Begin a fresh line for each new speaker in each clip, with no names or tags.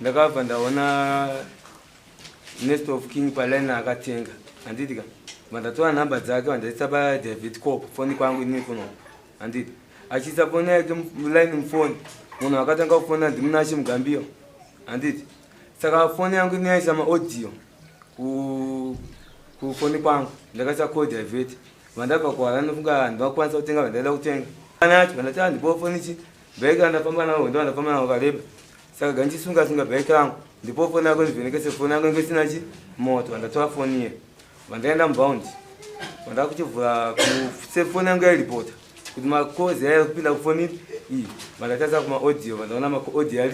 ndakabva ndaona Nest of King palena akatenga handiti ka mandatora nhamba dzake vandaisa paDavid Cop foni kwangu ini kuno handiti achiisa foni yake line mufoni munhu akatanga kufona ndimunashi Mugambia handiti saka foni yangu inoisa maaudio kufoni kwangu ndakaisa code David vandabva kuhara ndofunga ndakwanisa kutenga vandaida kutenga anacho vandati handipo foni chi bheki andafamba nawo ndovandafamba nawo kareba saka ganchisunga bheki rangu ndipo foni yako ndivhenekese foni yangu ingesina chi moto vandatora foni iye vandaenda mubaundi vanda kuchivhura foni yangu yairipota kuti makozi yairi kupinda kufoni iyi vandatarisa kumaaudio vandaona maaudio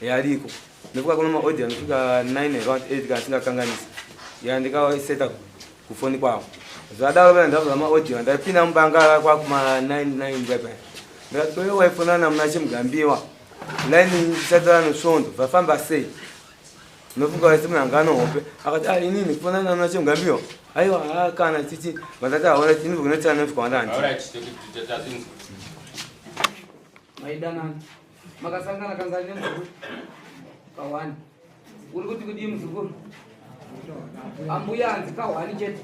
yariko ndofuka kuna maaudio anosvika 9 around 8 kana singakanganisi yandikaseta kufoni kwavo zvadaro vana ndavhura maaudio vandapinda mubangara kwakuma 99 pepe ndikati koyo waifonana munashi Mugambiwa line isatara nosvondo vafamba sei nofunga waisi munhu anga anohope akati inini kufonana munashi Mugambiwa aiwa kana chichi vandati haona chini kunotsana nosvika wandandi
maidanana makasangana kanzani nemuzukuru Ka1 uri kuti kudii muzukuru ambuya anzi Ka1 chete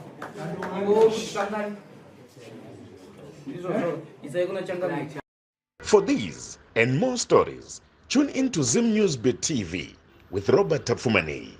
iwo kusangani ndizvo isai kuna changamiki.
For these and more stories, tune in to Zim News Bit TV with Robert Tafumani.